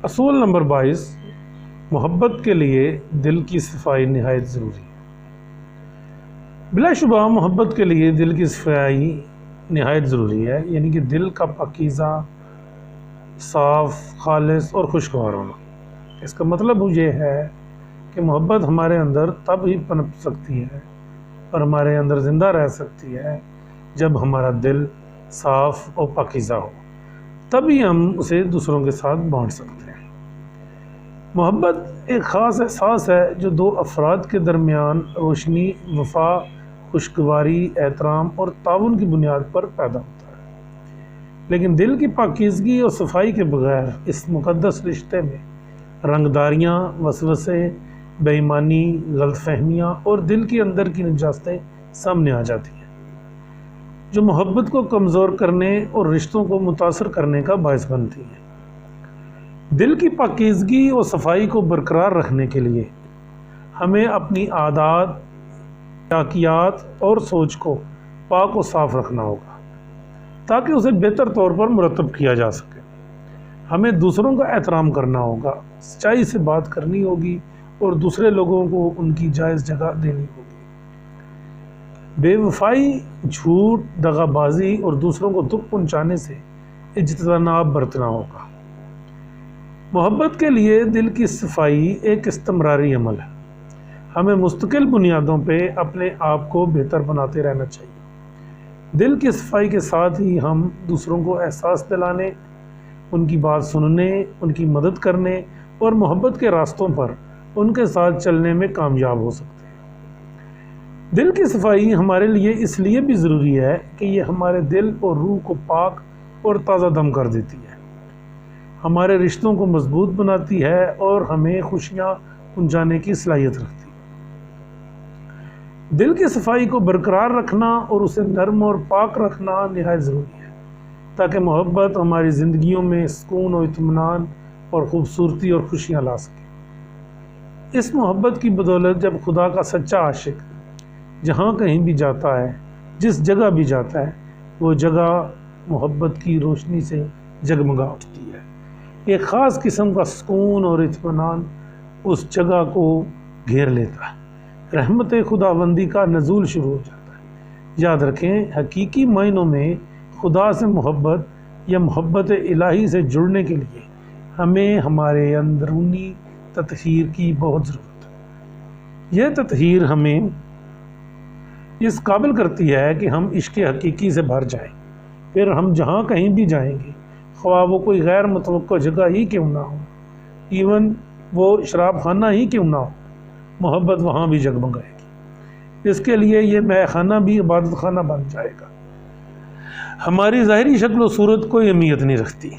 اصول نمبر 22، محبت کے لیے دل کی صفائی نہایت ضروری ہے۔ بلا شبہ محبت کے لیے دل کی صفائی نہایت ضروری ہے، یعنی کہ دل کا پاکیزہ، صاف، خالص اور خوشگوار ہونا۔ اس کا مطلب یہ ہے کہ محبت ہمارے اندر تب ہی پنپ سکتی ہے اور ہمارے اندر زندہ رہ سکتی ہے جب ہمارا دل صاف اور پاکیزہ ہو، تبھی ہم اسے دوسروں کے ساتھ بانٹ سکتے ہیں۔ محبت ایک خاص احساس ہے جو دو افراد کے درمیان روشنی، وفا، خوشگواری، احترام اور تعاون کی بنیاد پر پیدا ہوتا ہے۔ لیکن دل کی پاکیزگی اور صفائی کے بغیر اس مقدس رشتے میں رنگداریاں، وسوسے، بے ایمانی، غلط فہمیاں اور دل کے اندر کی نجاستیں سامنے آ جاتی ہیں، جو محبت کو کمزور کرنے اور رشتوں کو متاثر کرنے کا باعث بنتی ہیں۔ دل کی پاکیزگی اور صفائی کو برقرار رکھنے کے لیے ہمیں اپنی عادات، اخلاقیات اور سوچ کو پاک و صاف رکھنا ہوگا تاکہ اسے بہتر طور پر مرتب کیا جا سکے۔ ہمیں دوسروں کا احترام کرنا ہوگا، سچائی سے بات کرنی ہوگی اور دوسرے لوگوں کو ان کی جائز جگہ دینی ہوگی۔ بے وفائی، جھوٹ، دغا بازی اور دوسروں کو دکھ پہنچانے سے اجتناب برتنا ہوگا۔ محبت کے لیے دل کی صفائی ایک استمراری عمل ہے۔ ہمیں مستقل بنیادوں پہ اپنے آپ کو بہتر بناتے رہنا چاہیے۔ دل کی صفائی کے ساتھ ہی ہم دوسروں کو احساس دلانے، ان کی بات سننے، ان کی مدد کرنے اور محبت کے راستوں پر ان کے ساتھ چلنے میں کامیاب ہو سکتے ہیں۔ دل کی صفائی ہمارے لیے اس لیے بھی ضروری ہے کہ یہ ہمارے دل اور روح کو پاک اور تازہ دم کر دیتی ہے، ہمارے رشتوں کو مضبوط بناتی ہے اور ہمیں خوشیاں پہنچانے کی صلاحیت رکھتی ہے۔ دل کی صفائی کو برقرار رکھنا اور اسے نرم اور پاک رکھنا نہایت ضروری ہے تاکہ محبت ہماری زندگیوں میں سکون و اطمینان اور خوبصورتی اور خوشیاں لا سکے۔ اس محبت کی بدولت جب خدا کا سچا عاشق جہاں کہیں بھی جاتا ہے، جس جگہ بھی جاتا ہے، وہ جگہ محبت کی روشنی سے جگمگا اٹھتی ہے۔ ایک خاص قسم کا سکون اور اطمینان اس جگہ کو گھیر لیتا ہے، رحمت خداوندی کا نزول شروع ہو جاتا ہے۔ یاد رکھیں، حقیقی معنوں میں خدا سے محبت یا محبت الہی سے جڑنے کے لیے ہمیں ہمارے اندرونی تطہیر کی بہت ضرورت ہے۔ یہ تطہیر ہمیں اس قابل کرتی ہے کہ ہم عشق حقیقی سے بھر جائیں، پھر ہم جہاں کہیں بھی جائیں گے، خواہ وہ کوئی غیر متوقع جگہ ہی کیوں نہ ہو، ایون وہ شراب خانہ ہی کیوں نہ ہو، محبت وہاں بھی جگمگائے گی۔ اس کے لیے یہ مے خانہ بھی عبادت خانہ بن جائے گا۔ ہماری ظاہری شکل و صورت کوئی اہمیت نہیں رکھتی،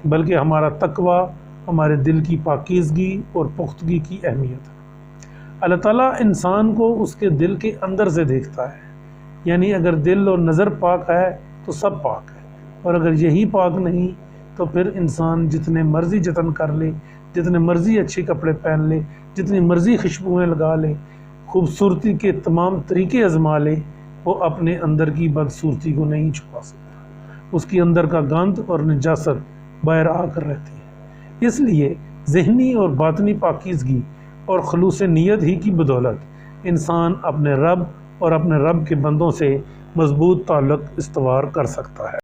بلکہ ہمارا تقویٰ، ہمارے دل کی پاکیزگی اور پختگی کی اہمیت ہے۔ اللہ تعالیٰ انسان کو اس کے دل کے اندر سے دیکھتا ہے، یعنی اگر دل اور نظر پاک ہے تو سب پاک ہے، اور اگر یہی پاک نہیں تو پھر انسان جتنے مرضی جتن کر لے، جتنے مرضی اچھے کپڑے پہن لے، جتنی مرضی خوشبوئیں لگا لے، خوبصورتی کے تمام طریقے آزما لے، وہ اپنے اندر کی بدصورتی کو نہیں چھپا سکتا۔ اس کے اندر کا گند اور نجاست باہر آ کر رہتی ہے۔ اس لیے ذہنی اور باطنی پاکیزگی اور خلوص نیت ہی کی بدولت انسان اپنے رب اور اپنے رب کے بندوں سے مضبوط تعلق استوار کر سکتا ہے۔